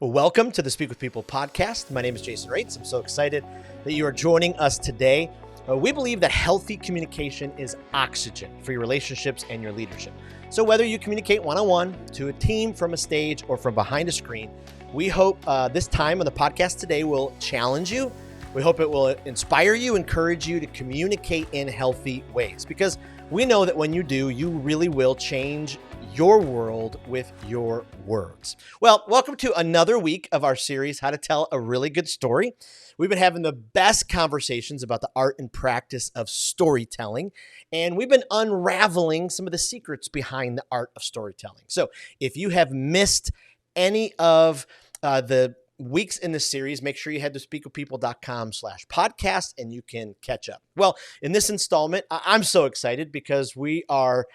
Well, welcome to the Speak with People podcast. My name is Jason Raitz. I'm so excited that you are joining us today. We believe that healthy communication is oxygen for your relationships and your leadership. So whether you communicate one-on-one, to a team, from a stage, or from behind a screen, we hope this time on the podcast today will challenge you. We hope it will inspire you, encourage you to communicate in healthy ways, because we know that when you do, you really will change your world with your words. Well, welcome to another week of our series, How to Tell a Really Good Story. We've been having the best conversations about the art and practice of storytelling, and we've been unraveling some of the secrets behind the art of storytelling. So if you have missed any of the weeks in this series, make sure you head to speakwithpeople.com/podcast and you can catch up. Well, in this installment, I'm so excited because we are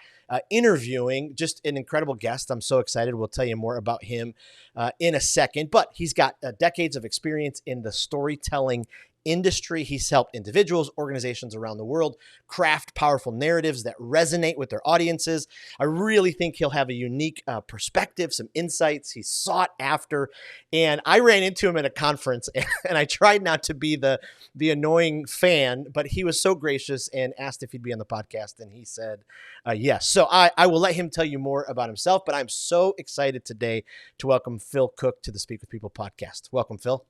interviewing just an incredible guest. I'm so excited. We'll tell you more about him in a second, but he's got decades of experience in the storytelling industry. He's helped individuals, organizations around the world craft powerful narratives that resonate with their audiences. I really think he'll have a unique perspective, some insights. He's sought after. And I ran into him at a conference and I tried not to be the annoying fan, but he was so gracious and asked if he'd be on the podcast. And he said, yes. So I will let him tell you more about himself, but I'm so excited today to welcome Phil Cooke to the Speak with People podcast. Welcome, Phil.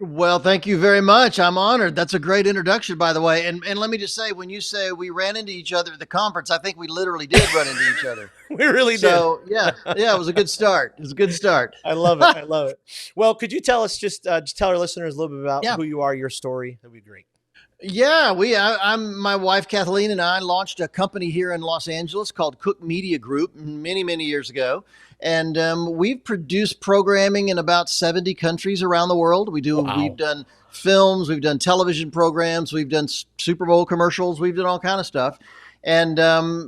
Well, thank you very much. I'm honored. That's a great introduction, by the way. And let me just say, when you say we ran into each other at the conference, I think we literally did run into each other. We really did. So yeah, it was a good start. It was a good start. I love it. I love it. Well, could you tell us just tell our listeners a little bit about who you are, your story? That'd be great. Yeah, my wife Kathleen and I launched a company here in Los Angeles called Cooke Media Group many years ago, and we've produced programming in about 70 countries around the world. We've done films, we've done television programs, we've done Super Bowl commercials, we've done all kind of stuff, and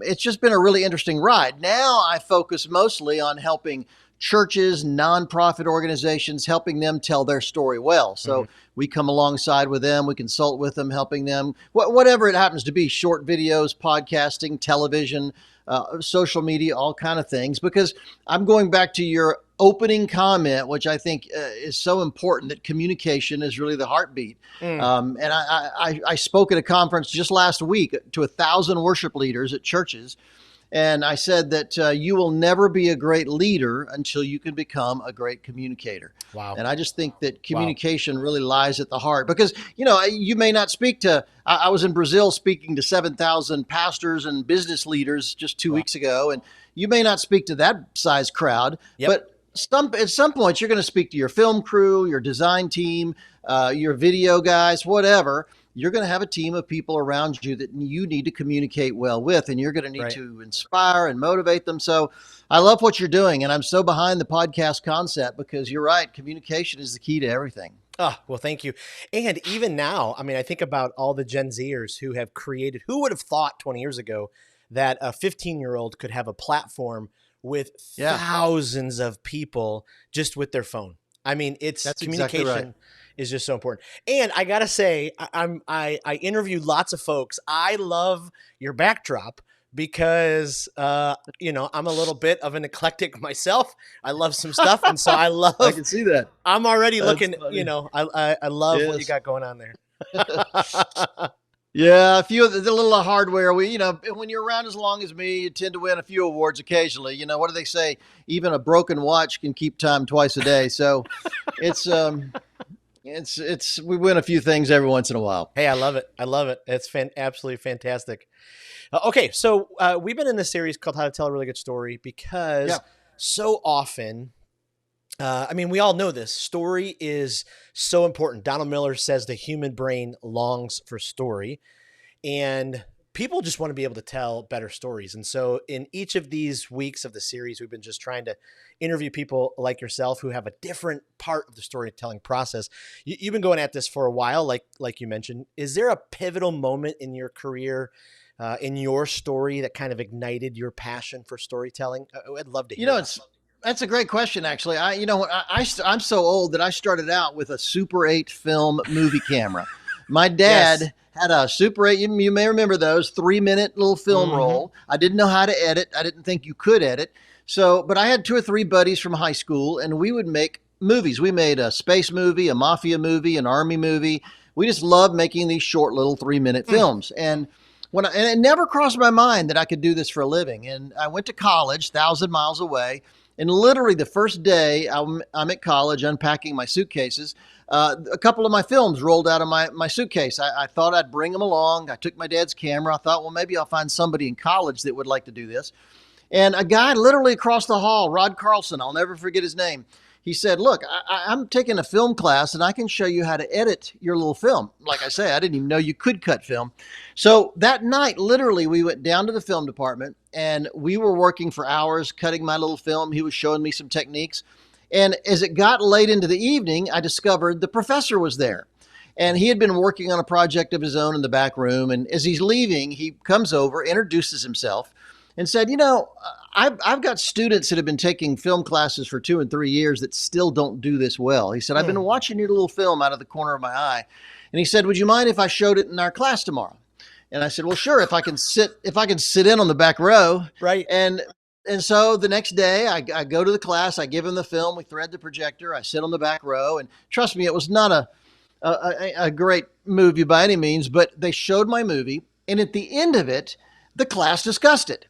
it's just been a really interesting ride. Now I focus mostly on helping churches, nonprofit organizations, helping them tell their story well. So we come alongside with them, we consult with them, helping them, whatever it happens to be, short videos, podcasting, television, social media, all kind of things. Because I'm going back to your opening comment, which I think is so important, that communication is really the heartbeat. And I spoke at a conference just last week to 1,000 worship leaders at churches. And I said that you will never be a great leader until you can become a great communicator. Wow. And I just think that communication really lies at the heart, because, you may not speak to, I was in Brazil speaking to 7,000 pastors and business leaders just 2 weeks ago, and you may not speak to that size crowd, but at some point you're going to speak to your film crew, your design team, your video guys, whatever. You're going to have a team of people around you that you need to communicate well with, and you're going to need to inspire and motivate them. So I love what you're doing, and I'm so behind the podcast concept, because you're right. Communication is the key to everything. Oh, well, thank you. And even now, I mean, I think about all the Gen Zers who have created, who would have thought 20 years ago that a 15-year-old could have a platform with thousands of people just with their phone. I mean, that's communication. Exactly right. Is just so important. And I gotta say, I interviewed lots of folks. I love your backdrop because I'm a little bit of an eclectic myself. I love some stuff, and so I can see that. I'm already looking. Funny. I love what you got going on there. Yeah, a few of the little hardware. When you're around as long as me, you tend to win a few awards occasionally. What do they say? Even a broken watch can keep time twice a day. So it's we win a few things every once in a while. Hey, I love it. It's absolutely fantastic. Okay, so we've been in this series called How to Tell a Really Good Story because so often, we all know this. Story is so important. Donald Miller says the human brain longs for story, and people just want to be able to tell better stories. And so in each of these weeks of the series, we've been just trying to interview people like yourself who have a different part of the storytelling process. You've been going at this for a while, like you mentioned. Is there a pivotal moment in your career, in your story, that kind of ignited your passion for storytelling? I'd love to hear that. That's a great question, actually. I'm so old that I started out with a Super 8 film movie camera. My dad had a Super 8, you may remember those, 3-minute little film roll. I didn't know how to edit. I didn't think you could edit. So, but I had 2 or 3 buddies from high school, and we would make movies. We made a space movie, a mafia movie, an army movie. We just love making these short little 3-minute films. And and it never crossed my mind that I could do this for a living. And I went to college, 1,000 miles away. And literally the first day I'm at college unpacking my suitcases, a couple of my films rolled out of my suitcase. I thought I'd bring them along. I took my dad's camera. I thought, well, maybe I'll find somebody in college that would like to do this. And a guy literally across the hall, Rod Carlson, I'll never forget his name. He said, look, I'm taking a film class and I can show you how to edit your little film. Like I say, I didn't even know you could cut film. So that night, literally, we went down to the film department and we were working for hours cutting my little film. He was showing me some techniques. And as it got late into the evening, I discovered the professor was there. And he had been working on a project of his own in the back room. And as he's leaving, he comes over, introduces himself, and said, I've got students that have been taking film classes for 2 and 3 years that still don't do this well. He said, I've been watching your little film out of the corner of my eye. And he said, would you mind if I showed it in our class tomorrow? And I said, well, sure, if I can sit in on the back row. Right. And so the next day I go to the class, I give him the film, we thread the projector, I sit on the back row. And trust me, it was not a great movie by any means, but they showed my movie. And at the end of it, the class discussed it.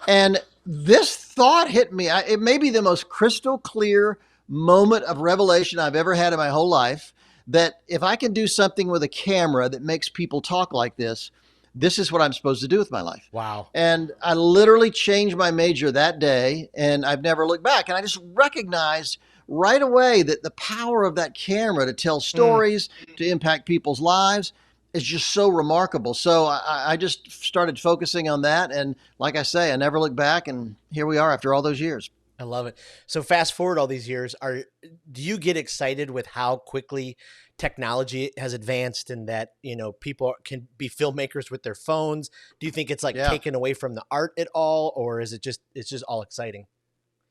And this thought hit me. It may be the most crystal clear moment of revelation I've ever had in my whole life, that if I can do something with a camera that makes people talk like this is what I'm supposed to do with my life. Wow. And I literally changed my major that day and I've never looked back. And I just recognized right away that the power of that camera to tell stories, to impact people's lives, is just so remarkable. So I just started focusing on that. And like I say, I never looked back. And here we are after all those years. I love it. So fast forward all these years, do you get excited with how quickly technology has advanced and that, people can be filmmakers with their phones? Do you think it's taken away from the art at all? Or is it's just all exciting?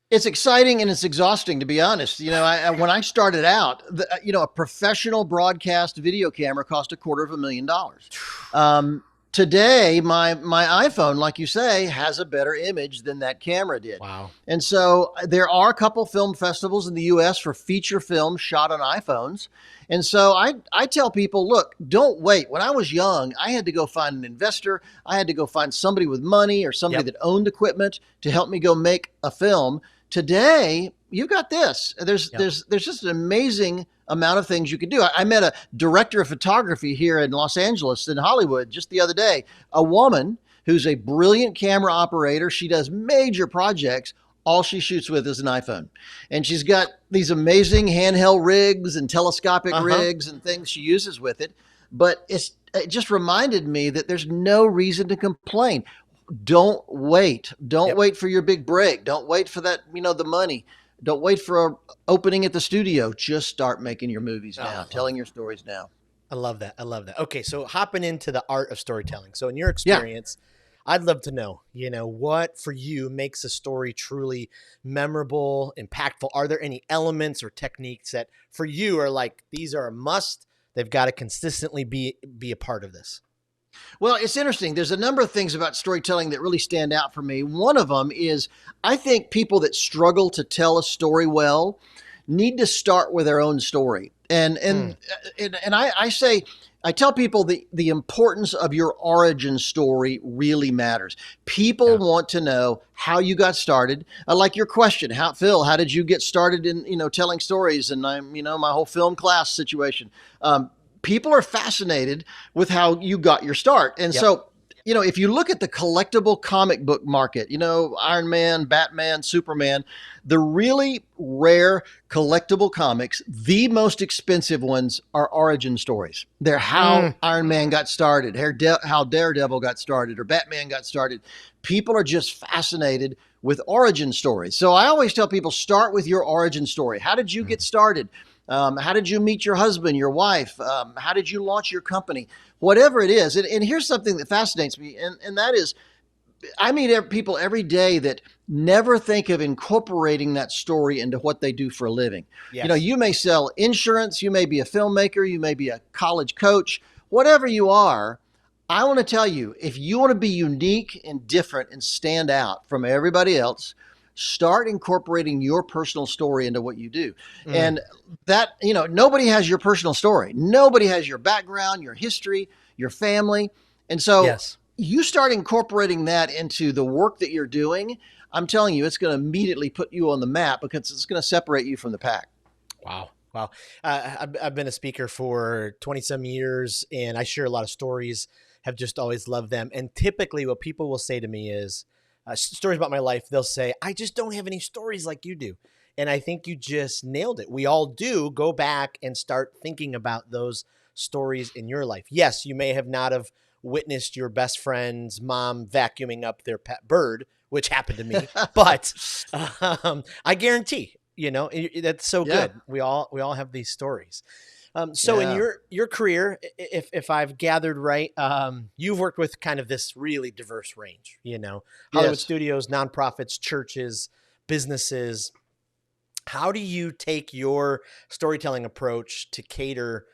It's exciting and it's exhausting, to be honest. When I started out, a professional broadcast video camera cost $250,000. Today, my iPhone, like you say, has a better image than that camera did. Wow. And so there are a couple film festivals in the U.S. for feature films shot on iPhones. And so I tell people, look, don't wait. When I was young, I had to go find an investor. I had to go find somebody with money or somebody that owned equipment to help me go make a film. Today, you've got this. There's just an amazing amount of things you can do. I met a director of photography here in Los Angeles, in Hollywood, just the other day, a woman who's a brilliant camera operator. She does major projects. All she shoots with is an iPhone. And she's got these amazing handheld rigs and telescopic rigs and things she uses with it. But it just reminded me that there's no reason to complain. Don't wait. Don't wait for your big break. Don't wait for that, the money. Don't wait for an opening at the studio. Just start making your movies now, telling your stories now. I love that. Okay, so hopping into the art of storytelling. So in your experience, I'd love to know, what for you makes a story truly memorable, impactful? Are there any elements or techniques that for you are like, these are a must? They've got to consistently be a part of this. Well, it's interesting. There's a number of things about storytelling that really stand out for me. One of them is I think people that struggle to tell a story well need to start with their own story. And I tell people the importance of your origin story really matters. People want to know how you got started. Like your question, Phil, how did you get started in, telling stories? And my whole film class situation. People are fascinated with how you got your start. And so, if you look at the collectible comic book market, Iron Man, Batman, Superman, the really rare collectible comics, the most expensive ones are origin stories. They're how Iron Man got started, how Daredevil got started, or Batman got started. People are just fascinated with origin stories. So I always tell people, start with your origin story. How did you get started? How did you meet your husband, your wife? How did you launch your company? Whatever it is. And here's something that fascinates me. And that is, I meet people every day that never think of incorporating that story into what they do for a living. Yes. You may sell insurance. You may be a filmmaker. You may be a college coach, whatever you are. I want to tell you, if you want to be unique and different and stand out from everybody else, start incorporating your personal story into what you do. Mm. And that, nobody has your personal story. Nobody has your background, your history, your family. And so Yes. you start incorporating that into the work that you're doing. I'm telling you, it's going to immediately put you on the map because it's going to separate you from the pack. Wow. Wow. I've been a speaker for 20 some years, and I share a lot of stories, have just always loved them. And typically what people will say to me is stories about my life. They'll say, I just don't have any stories like you do. And I think you just nailed it. We all do. Go back and start thinking about those stories in your life. Yes, you may have not have witnessed your best friend's mom vacuuming up their pet bird, which happened to me, but I guarantee, that's so Yeah. good. We all have these stories. So in Yeah. your career, if I've gathered right, you've worked with kind of this really diverse range, Hollywood Yes. studios, nonprofits, churches, businesses. How do you take your storytelling approach to cater,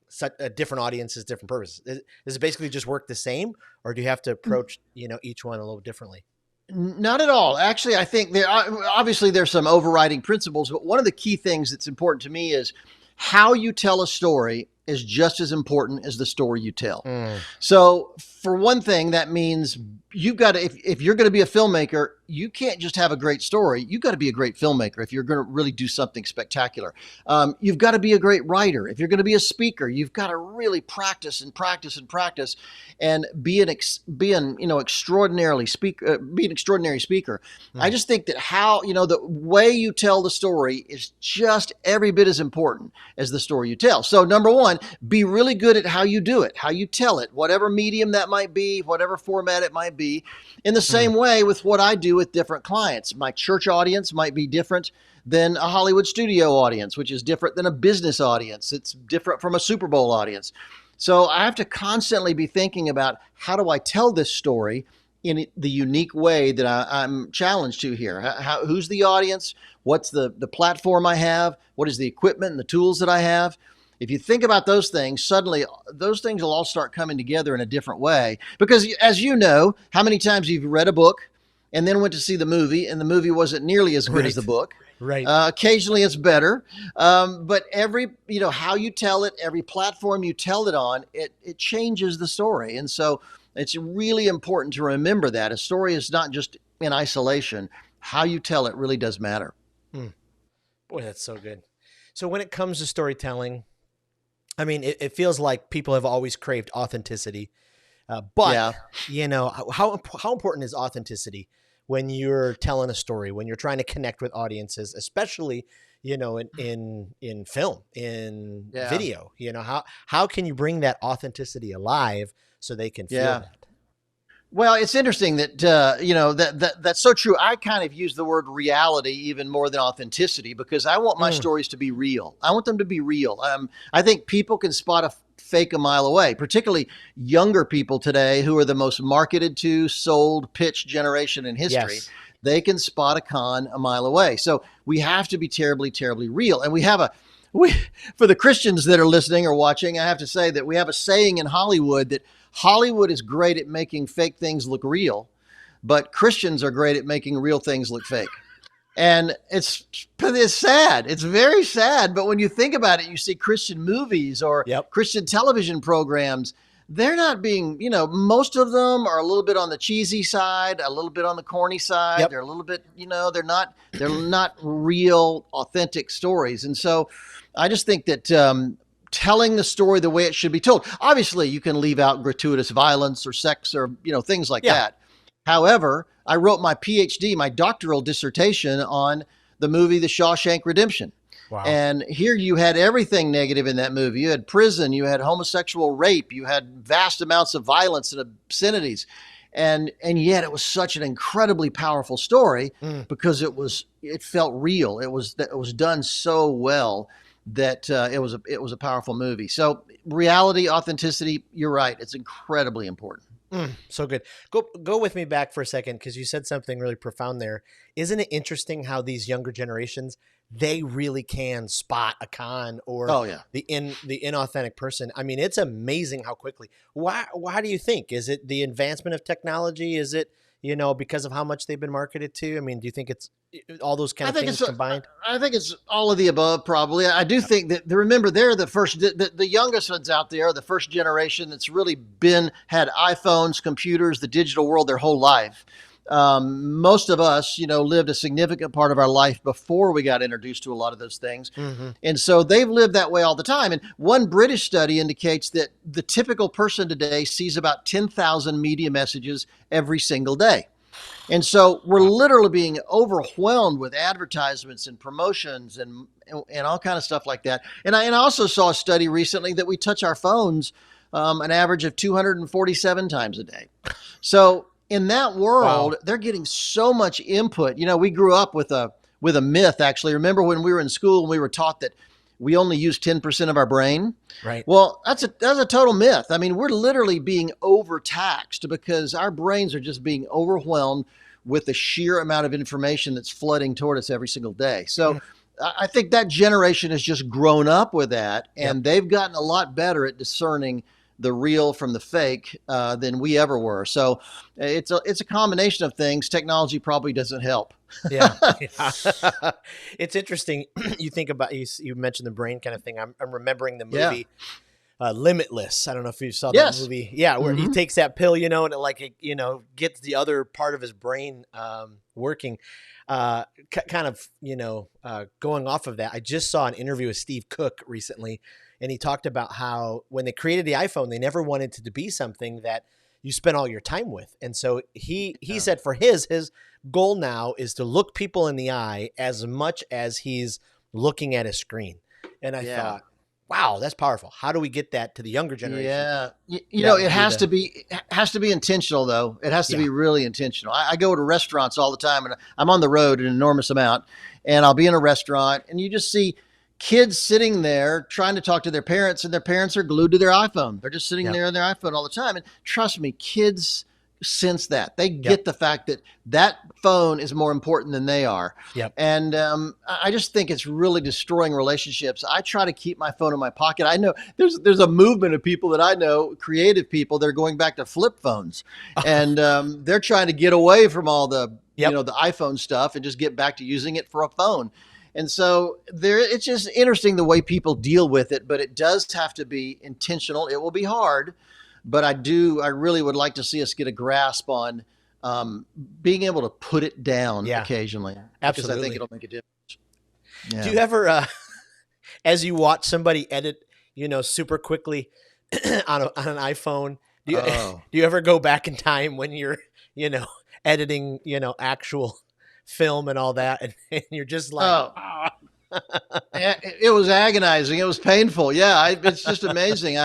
such different audiences, different purposes? Does it basically just work the same, or do you have to approach, each one a little differently? Not at all. Actually, I think obviously there's some overriding principles, but one of the key things that's important to me is how you tell a story is just as important as the story you tell. Mm. So for one thing, that means you've got to, if you're going to be a filmmaker, you can't just have a great story. You've got to be a great filmmaker if you're going to really do something spectacular. You've got to be a great writer. If you're going to be a speaker, you've got to really practice and practice and practice and be an extraordinary speaker. I just think that the way you tell the story is just every bit as important as the story you tell. So number one, be really good at how you do it, how you tell it, whatever medium that might be, whatever format it might be. In the same way with what I do with different clients, my church audience might be different than a Hollywood studio audience, which is different than a business audience. It's different from a Super Bowl audience. So I have to constantly be thinking about how do I tell this story in the unique way that I'm challenged to here. Who's the audience? What's the platform I have? What is the equipment and the tools that I have? If you think about those things, suddenly those things will all start coming together in a different way. Because as you know, how many times you've read a book and then went to see the movie and the movie wasn't nearly as good as the book. Right. Occasionally it's better. But how you tell it, every platform you tell it on, it changes the story. And so it's really important to remember that a story is not just in isolation. How you tell it really does matter. Boy, that's so good. So when it comes to storytelling, I mean, it feels like people have always craved authenticity, but how important is authenticity when you're telling a story, when you're trying to connect with audiences, especially in film, in video? How can you bring that authenticity alive so they can feel that? Well, it's interesting that that's so true. I kind of use the word reality even more than authenticity because I want my stories to be real. I want them to be real. I think people can spot a fake a mile away, particularly younger people today who are the most marketed to, sold, pitched generation in history. Yes. They can spot a con a mile away. So we have to be terribly, terribly real. And for the Christians that are listening or watching, I have to say that we have a saying in Hollywood that Hollywood is great at making fake things look real, but Christians are great at making real things look fake. And it's sad. It's very sad. But when you think about it, you see Christian movies or Christian television programs. They're not being, most of them are a little bit on the cheesy side, a little bit on the corny side. They're a little bit, they're not real, authentic stories. And so I just think that telling the story the way it should be told. Obviously, you can leave out gratuitous violence or sex or, things like that. However, I wrote my PhD, my doctoral dissertation on the movie The Shawshank Redemption. Wow. And here you had everything negative in that movie. You had prison, you had homosexual rape, you had vast amounts of violence and obscenities. And yet it was such an incredibly powerful story because it felt real. It was done so well that it was a powerful movie. So reality, authenticity, you're right. It's incredibly important. So good. Go with me back for a second because you said something really profound there. Isn't it interesting how these younger generations, they really can spot a con or the inauthentic person? I mean, it's amazing how quickly. Why do you think? Is it the advancement of technology? Is it because of how much they've been marketed to? I mean, do you think it's all those kind I of think things it's combined? I think it's all of the above, probably. I do think that remember they're the first, the youngest ones out there, the first generation that's really had iPhones, computers, the digital world their whole life. Most of us, lived a significant part of our life before we got introduced to a lot of those things. Mm-hmm. And so they've lived that way all the time. And one British study indicates that the typical person today sees about 10,000 media messages every single day. And so we're literally being overwhelmed with advertisements and promotions and all kind of stuff like that. And I also saw a study recently that we touch our phones an average of 247 times a day. So in that world, they're getting so much input. We grew up with a myth, actually. Remember when we were in school and we were taught that we only use 10% of our brain? Right. Well, that's a total myth. I mean, we're literally being overtaxed because our brains are just being overwhelmed with the sheer amount of information that's flooding toward us every single day. So I think that generation has just grown up with that, and they've gotten a lot better at discerning the real from the fake than we ever were. So it's a combination of things. Technology probably doesn't help. Yeah. It's interesting. You think about, you mentioned the brain kind of thing. I'm remembering the movie Limitless. I don't know if you saw that movie. Yeah. Where he takes that pill, and it gets the other part of his brain working. Kind of, going off of that, I just saw an interview with Steve Cooke recently, and he talked about how when they created the iPhone, they never wanted it to be something that you spend all your time with. And so he said for his goal now is to look people in the eye as much as he's looking at a screen. And I thought, wow, that's powerful. How do we get that to the younger generation? Yeah. It has to be intentional, though. It has to be really intentional. I go to restaurants all the time, and I'm on the road an enormous amount, and I'll be in a restaurant and you just see kids sitting there trying to talk to their parents, and their parents are glued to their iPhone. They're just sitting there on their iPhone all the time. And trust me, kids sense that. They get the fact that phone is more important than they are. Yep. And I just think it's really destroying relationships. I try to keep my phone in my pocket. I know there's a movement of people that I know, creative people, they're going back to flip phones. And they're trying to get away from all the, the iPhone stuff and just get back to using it for a phone. And so it's just interesting the way people deal with it, but it does have to be intentional. It will be hard, but I really would like to see us get a grasp on being able to put it down occasionally. Absolutely. Because I think it'll make a difference. Yeah. Do you ever, as you watch somebody edit, super quickly on an iPhone, do you ever go back in time when you're, editing, actual film and all that, and you're just like, it was agonizing. It was painful. Yeah, it's just amazing.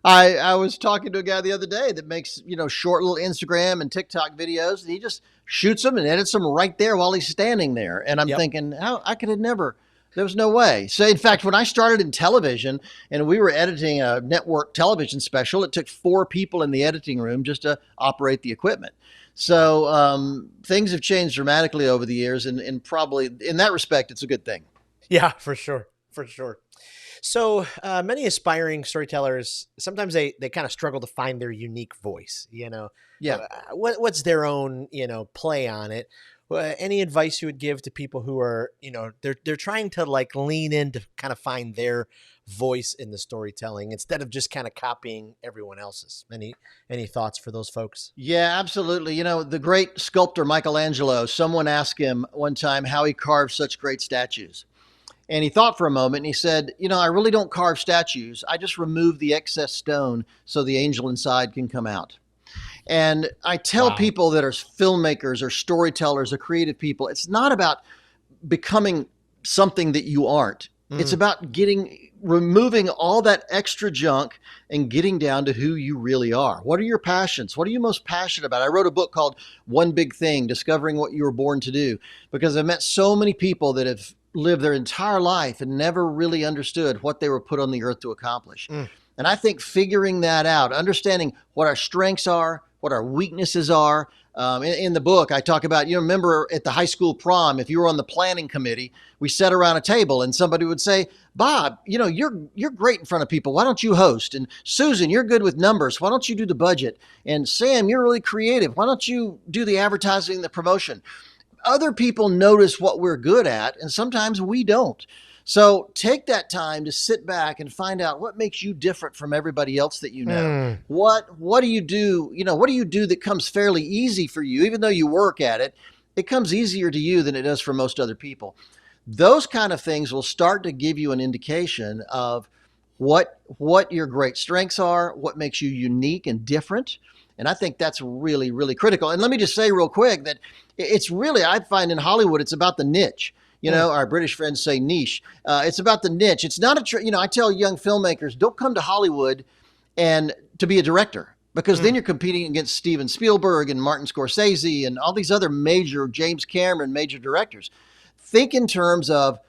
I was talking to a guy the other day that makes short little Instagram and TikTok videos, and he just shoots them and edits them right there while he's standing there. And I'm thinking, how I could have never. There was no way. So in fact, when I started in television and we were editing a network television special, it took 4 people in the editing room just to operate the equipment. So things have changed dramatically over the years, and probably in that respect, it's a good thing. Yeah, for sure. For sure. So many aspiring storytellers, sometimes they kind of struggle to find their unique voice, what's their own, play on it. Any advice you would give to people who are, they're trying to lean in to kind of find their voice in the storytelling instead of just kind of copying everyone else's? Any thoughts for those folks? Yeah, absolutely. The great sculptor Michelangelo, someone asked him one time how he carved such great statues. And he thought for a moment and he said, I really don't carve statues. I just remove the excess stone so the angel inside can come out. And I tell people that are filmmakers or storytellers or creative people, it's not about becoming something that you aren't. It's about removing all that extra junk and getting down to who you really are. What are your passions? What are you most passionate about? I wrote a book called One Big Thing, Discovering What You Were Born to Do, because I've met so many people that have lived their entire life and never really understood what they were put on the earth to accomplish. And I think figuring that out, understanding what our strengths are, what our weaknesses are. In the book, I talk about, remember at the high school prom, if you were on the planning committee, we sat around a table and somebody would say, Bob, you're great in front of people. Why don't you host? And Susan, you're good with numbers. Why don't you do the budget? And Sam, you're really creative. Why don't you do the advertising, the promotion? Other people notice what we're good at, and sometimes we don't. So take that time to sit back and find out what makes you different from everybody else that you know. What do you do? What do you do that comes fairly easy for you? Even though you work at it, it comes easier to you than it does for most other people. Those kind of things will start to give you an indication of what your great strengths are, what makes you unique and different. And I think that's really, really critical. And let me just say real quick that it's really, I find in Hollywood, it's about the niche. Our British friends say niche. It's about the niche. It's not I tell young filmmakers, don't come to Hollywood and to be a director, because then you're competing against Steven Spielberg and Martin Scorsese and all these other major, James Cameron, major directors. Think in terms of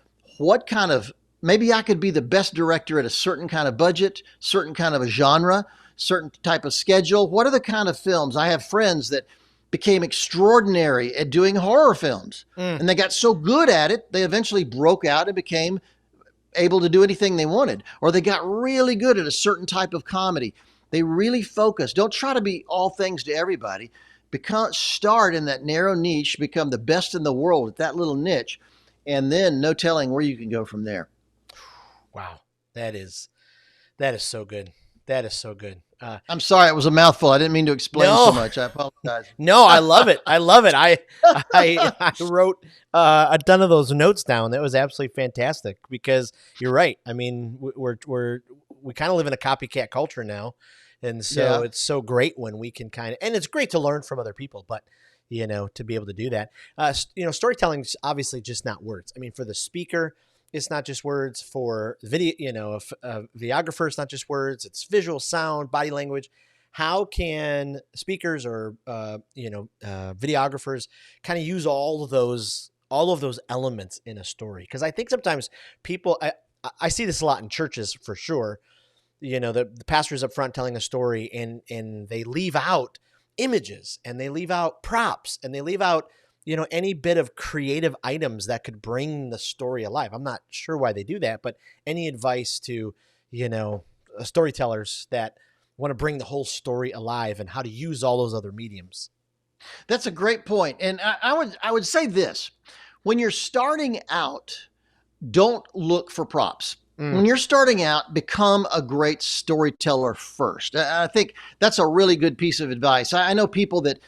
maybe I could be the best director at a certain kind of budget, certain kind of a genre, certain type of schedule. What are the kind of films? I have friends that became extraordinary at doing horror films. And they got so good at it, they eventually broke out and became able to do anything they wanted. Or they got really good at a certain type of comedy. They really focus. Don't try to be all things to everybody. Start in that narrow niche, become the best in the world at that little niche, and then no telling where you can go from there. Wow. That is so good. That is so good. I'm sorry, it was a mouthful. I didn't mean to explain so much. I apologize. No, I love it. I love it. I wrote a ton of those notes down. That was absolutely fantastic, because you're right. I mean, we kind of live in a copycat culture now, and so it's so great when we can and it's great to learn from other people, but to be able to do that. Storytelling is obviously just not words. I mean, for the speaker, it's not just words. For video, a videographer, it's not just words. It's visual, sound, body language. How can speakers or videographers kind of use all of those elements in a story? Because I think sometimes people, I see this a lot in churches for sure. The pastor's up front telling a story, and they leave out images, and they leave out props, and they leave out any bit of creative items that could bring the story alive. I'm not sure why they do that, but any advice to, storytellers that want to bring the whole story alive and how to use all those other mediums? That's a great point. And I would say this: when you're starting out, don't look for props. When you're starting out, become a great storyteller first. I think that's a really good piece of advice. I know people that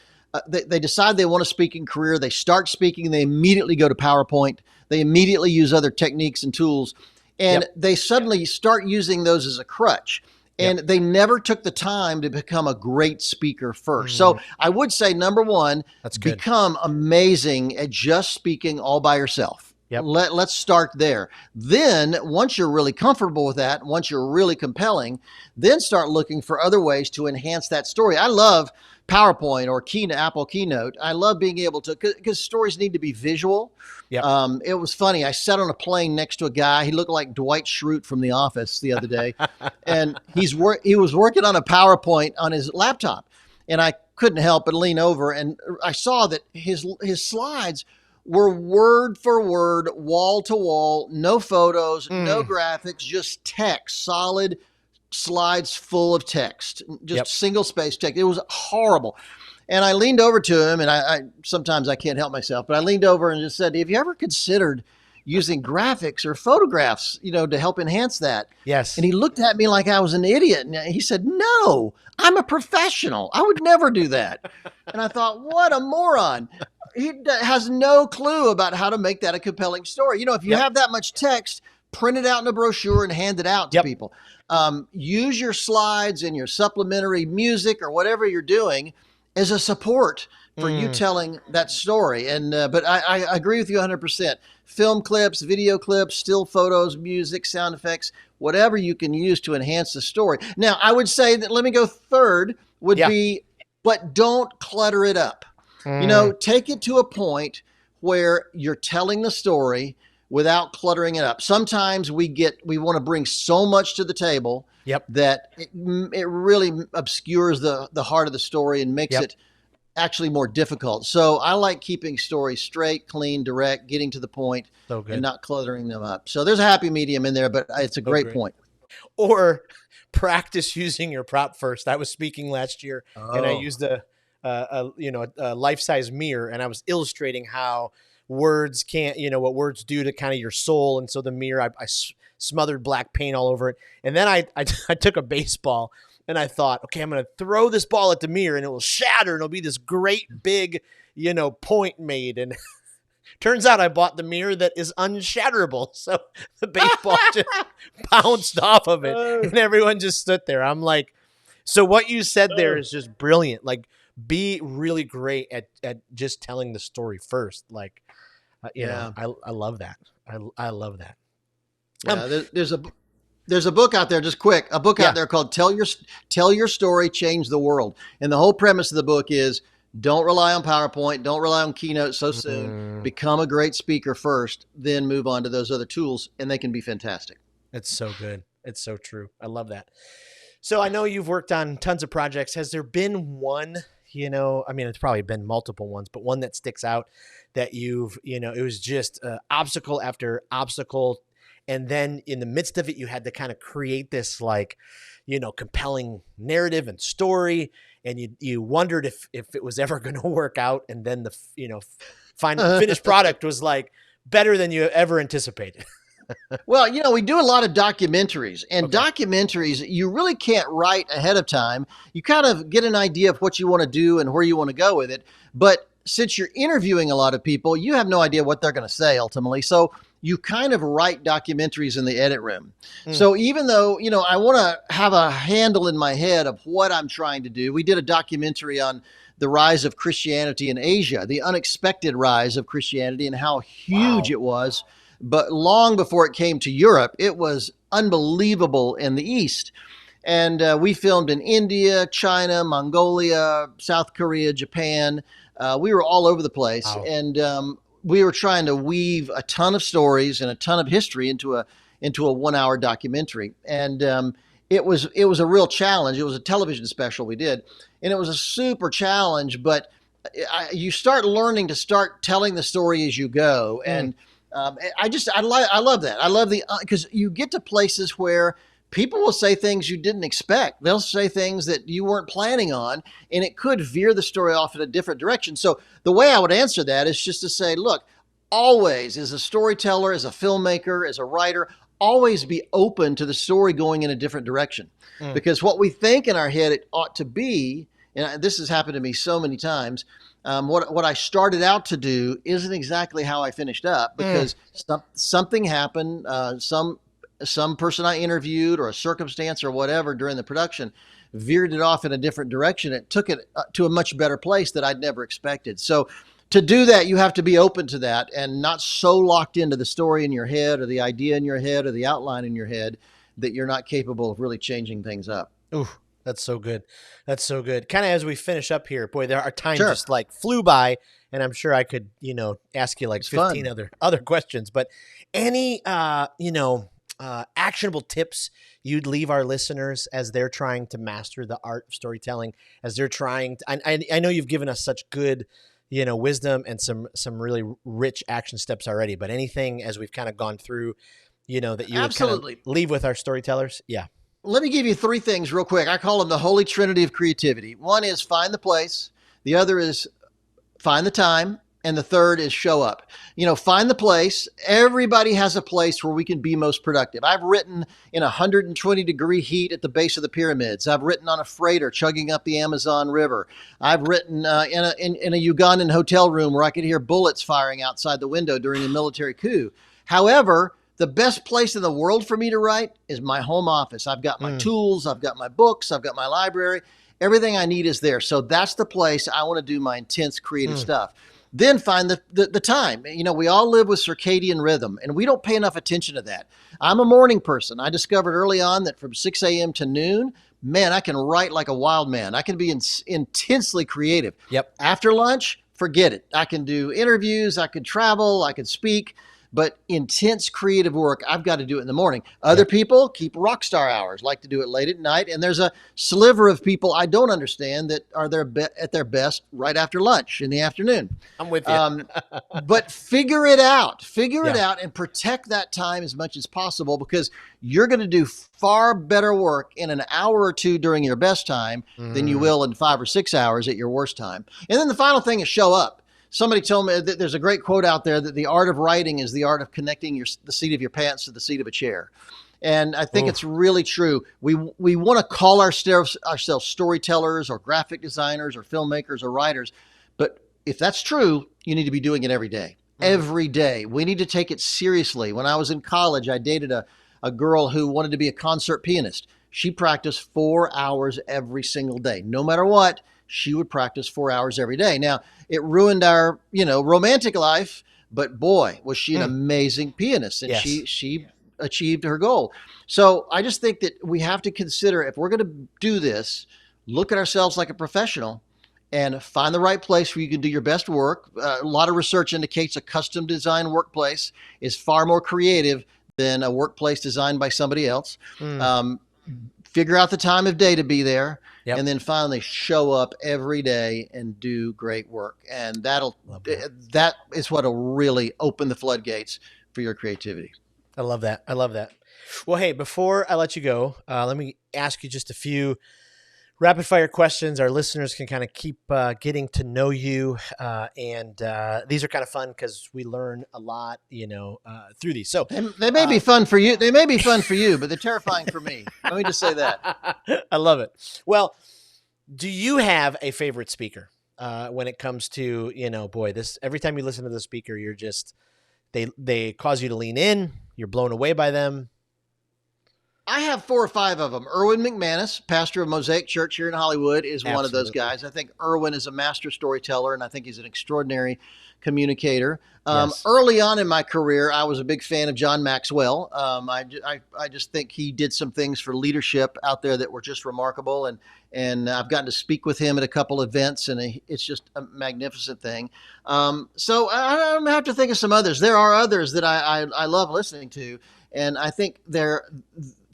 they decide they want a speaking career. They start speaking. They immediately go to PowerPoint. They immediately use other techniques and tools. And they suddenly start using those as a crutch. And they never took the time to become a great speaker first. So I would say, number one, become amazing at just speaking all by yourself. Let's start there. Then once you're really comfortable with that, once you're really compelling, then start looking for other ways to enhance that story. I love PowerPoint or Apple Keynote. I love being able to, because stories need to be visual. It was funny. I sat on a plane next to a guy. He looked like Dwight Schrute from The Office the other day. And he was working on a PowerPoint on his laptop. And I couldn't help but lean over, and I saw that his slides were word for word, wall to wall, no photos, no graphics, just text, solid slides full of text, just single space text. It was horrible. And I leaned over to him, and I sometimes I can't help myself, but I leaned over and just said, have you ever considered using graphics or photographs, to help enhance that? Yes. And he looked at me like I was an idiot. And he said, no, I'm a professional. I would never do that. And I thought, what a moron. He has no clue about how to make that a compelling story. If you have that much text, print it out in a brochure and hand it out to people. Use your slides and your supplementary music or whatever you're doing as a support for you telling that story. And but I agree with you 100%. Film clips, video clips, still photos, music, sound effects, whatever you can use to enhance the story. Now, I would say that, let me go third, would be, but don't clutter it up. Take it to a point where you're telling the story without cluttering it up. Sometimes we want to bring so much to the table Yep. that it really obscures the heart of the story and makes it actually more difficult. So I like keeping stories straight, clean, direct, getting to the point, and not cluttering them up. So there's a happy medium in there, but it's a great point. Or practice using your prop first. I was speaking last year and I used a life-size mirror, and I was illustrating how words can't, what words do to kind of your soul. And so the mirror, I smothered black paint all over it. And then I took a baseball and I thought, okay, I'm going to throw this ball at the mirror and it will shatter and it'll be this great big, point made. And turns out I bought the mirror that is unshatterable. So the baseball just bounced off of it and everyone just stood there. I'm like, so what you said there is just brilliant. Like, be really great at just telling the story first. Like, I love that. I love that. There's a book out there, just quick, out there called Tell Your Story, Change the World. And the whole premise of the book is, don't rely on PowerPoint. Don't rely on Keynote so soon. Become a great speaker first, then move on to those other tools, and they can be fantastic. It's so good. It's so true. I love that. So I know you've worked on tons of projects. Has there been one, it's probably been multiple ones, but one that sticks out that you've, it was just obstacle after obstacle. And then in the midst of it, you had to kind of create this compelling narrative and story. And you wondered if it was ever going to work out. And then the finished product was like better than you ever anticipated. Well, we do a lot of documentaries, and documentaries, you really can't write ahead of time. You kind of get an idea of what you want to do and where you want to go with it. But since you're interviewing a lot of people, you have no idea what they're going to say ultimately. So you kind of write documentaries in the edit room. So even though, I want to have a handle in my head of what I'm trying to do. We did a documentary on the rise of Christianity in Asia, the unexpected rise of Christianity and how huge it was. But long before it came to Europe, it was unbelievable in the East. And we filmed in India, China, Mongolia, South Korea, Japan. We were all over the place. Wow. And we were trying to weave a ton of stories and a ton of history into a 1 hour documentary. And it was a real challenge. It was a television special we did, and it was a super challenge, but you start learning to start telling the story as you go. And I love that. I love because you get to places where people will say things you didn't expect. They'll say things that you weren't planning on, and it could veer the story off in a different direction. So the way I would answer that is just to say, look, always as a storyteller, as a filmmaker, as a writer, always be open to the story going in a different direction. Because what we think in our head it ought to be, and this has happened to me so many times, what I started out to do isn't exactly how I finished up, because something happened, some person I interviewed or a circumstance or whatever during the production veered it off in a different direction. It took it to a much better place that I'd never expected. So to do that, you have to be open to that and not so locked into the story in your head or the idea in your head or the outline in your head that you're not capable of really changing things up. Ooh, that's so good. That's so good. Kind of as we finish up here, boy, there are times just like flew by, and I'm sure I could, ask you like 15 other questions, but any, actionable tips you'd leave our listeners as they're trying to master the art of storytelling, as they're trying to, I know you've given us such good, wisdom and some really rich action steps already, but anything as we've kind of gone through, that you would kind of leave with our storytellers? Yeah. Let me give you 3 things real quick. I call them the holy trinity of creativity. One is find the place. The other is find the time. And the third is show up. Find the place. Everybody has a place where we can be most productive. I've written in 120-degree heat at the base of the pyramids. I've written on a freighter chugging up the Amazon River. I've written in a Ugandan hotel room where I could hear bullets firing outside the window during a military coup. However, the best place in the world for me to write is my home office. I've got my tools. I've got my books. I've got my library. Everything I need is there. So that's the place I want to do my intense creative stuff. Then find the time. We all live with circadian rhythm, and we don't pay enough attention to that. I'm a morning person. I discovered early on that from 6 a.m. to noon, man, I can write like a wild man. I can be intensely creative. Yep. After lunch, forget it. I can do interviews. I could travel. I could speak. but intense creative work, I've got to do it in the morning. Other people keep rock star hours, like to do it late at night. And there's a sliver of people I don't understand that are at their best right after lunch in the afternoon. I'm with you. But figure it out. Figure it Yeah. out and protect that time as much as possible, because you're going to do far better work in an hour or two during your best time than you will in 5 or 6 hours at your worst time. And then the final thing is show up. Somebody told me that there's a great quote out there that the art of writing is the art of connecting the seat of your pants to the seat of a chair. And I think it's really true. We want to call ourselves storytellers or graphic designers or filmmakers or writers. But if that's true, you need to be doing it every day. Every day. We need to take it seriously. When I was in college, I dated a girl who wanted to be a concert pianist. She practiced 4 hours every single day. No matter what, she would practice 4 hours every day. Now, it ruined our, romantic life, but boy, was she an amazing pianist, and Yes. she achieved her goal. So I just think that we have to consider, if we're going to do this, look at ourselves like a professional and find the right place where you can do your best work. A lot of research indicates a custom designed workplace is far more creative than a workplace designed by somebody else. Figure out the time of day to be there, and then finally show up every day and do great work. And that is what'll really open the floodgates for your creativity. I love that. I love that. Well, hey, before I let you go, let me ask you just a few rapid fire questions. Our listeners can kind of keep getting to know you. And these are kind of fun because we learn a lot, through these. So they may be fun for you. They may be fun for you, but they're terrifying for me. Let me just say that. I love it. Well, do you have a favorite speaker when it comes to, every time you listen to the speaker, you're just, they cause you to lean in, you're blown away by them. I have 4 or 5 of them. Erwin McManus, pastor of Mosaic Church here in Hollywood, is one of those guys. I think Erwin is a master storyteller, and I think he's an extraordinary communicator. Early on in my career, I was a big fan of John Maxwell. I just think he did some things for leadership out there that were just remarkable, and I've gotten to speak with him at a couple events, and it's just a magnificent thing. So I have to think of some others. There are others that I love listening to, and I think they're,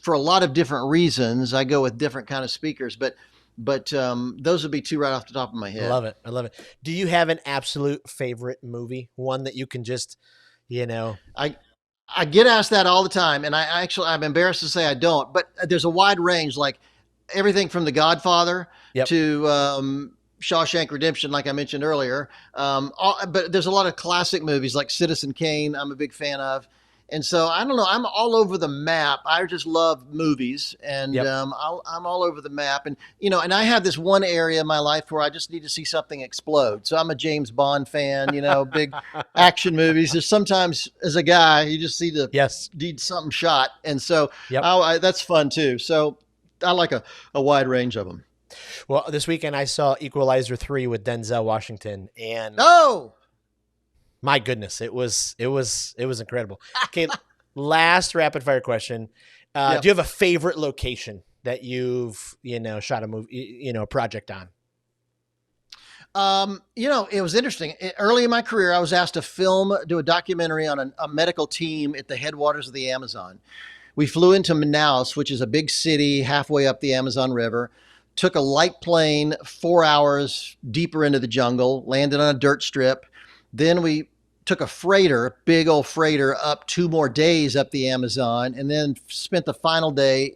for a lot of different reasons, I go with different kind of speakers, but those would be 2 right off the top of my head. I love it. Do you have an absolute favorite movie? One that you can just, I get asked that all the time, and I'm embarrassed to say I don't, but there's a wide range, like everything from The Godfather to Shawshank Redemption, like I mentioned earlier. But there's a lot of classic movies like Citizen Kane I'm a big fan of. And so, I don't know, I'm all over the map. I just love movies, and I'm all over the map. And, and I have this one area in my life where I just need to see something explode. So I'm a James Bond fan, big action movies. There's sometimes, as a guy, you just need something shot. And so that's fun too. So I like a wide range of them. Well, this weekend I saw Equalizer 3 with Denzel Washington, and my goodness, it was incredible. Okay, last rapid fire question. Do you have a favorite location that you've, shot a movie, a project on? It was interesting. Early in my career, I was asked to do a documentary on a medical team at the headwaters of the Amazon. We flew into Manaus, which is a big city halfway up the Amazon River, took a light plane 4 hours deeper into the jungle, landed on a dirt strip. Then we took a freighter, big old freighter, up 2 more days up the Amazon, and then spent the final day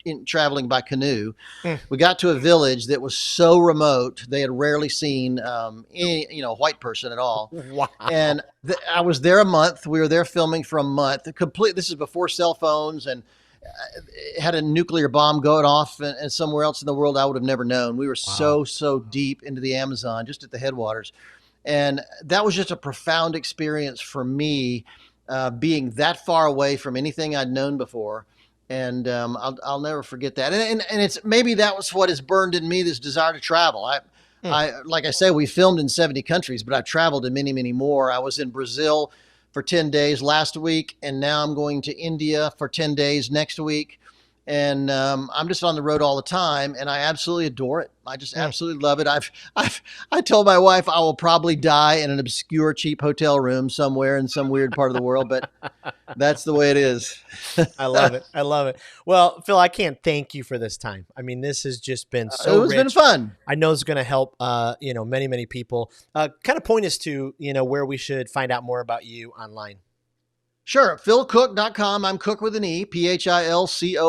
in traveling by canoe. We got to a village that was so remote they had rarely seen any white person at all. Wow! And I was there a month. We were there filming for a month. This is before cell phones, and had a nuclear bomb going off and somewhere else in the world I would have never known. We were so deep into the Amazon, just at the headwaters. And that was just a profound experience for me, being that far away from anything I'd known before. And I'll never forget that. And it's maybe that was what has burned in me, this desire to travel. I like I say, we filmed in 70 countries, but I've traveled to many, many more. I was in Brazil for 10 days last week, and now I'm going to India for 10 days next week. And I'm just on the road all the time, and I absolutely adore it. I just absolutely love it. I told my wife I will probably die in an obscure, cheap hotel room somewhere in some weird part of the world, but that's the way it is. I love it. I love it. Well, Phil, I can't thank you for this time. I mean, this has just been so It's rich. been fun. I know it's going to help, many, many people. Kind of point us to, where we should find out more about you online. Sure. PhilCooke.com. I'm Cooke with an E. PhilCooke.com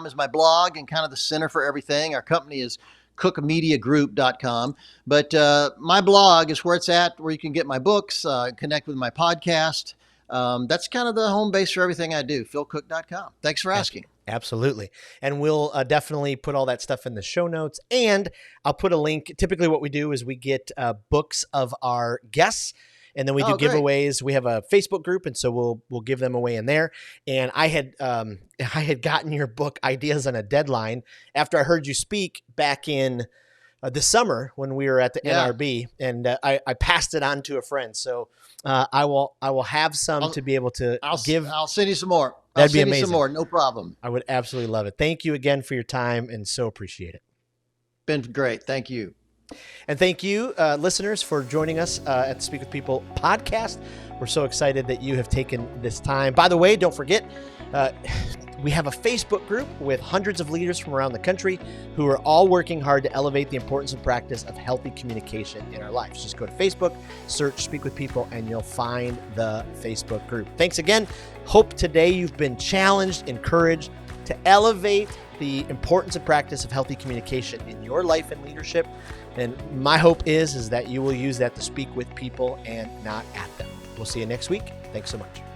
is my blog and kind of the center for everything. Our company is CookeMediaGroup.com. But my blog is where it's at, where you can get my books, connect with my podcast. That's kind of the home base for everything I do. PhilCooke.com. Thanks for asking. Absolutely. And we'll definitely put all that stuff in the show notes. And I'll put a link. Typically what we do is we get books of our guests. And then we do giveaways. We have a Facebook group, and so we'll give them away in there. And I had gotten your book Ideas on a Deadline after I heard you speak back in the summer when we were at the NRB, and I passed it on to a friend. So I will have some to be able to give. I'll send you some more. That'd be amazing. Some more, no problem. I would absolutely love it. Thank you again for your time, and so appreciate it. Been great. Thank you. And thank you, listeners, for joining us at the Speak with People podcast. We're so excited that you have taken this time. By the way, don't forget, we have a Facebook group with hundreds of leaders from around the country who are all working hard to elevate the importance and practice of healthy communication in our lives. Just go to Facebook, search Speak with People, and you'll find the Facebook group. Thanks again. Hope today you've been challenged, encouraged to elevate the importance and practice of healthy communication in your life and leadership. And my hope is that you will use that to speak with people and not at them. We'll see you next week. Thanks so much.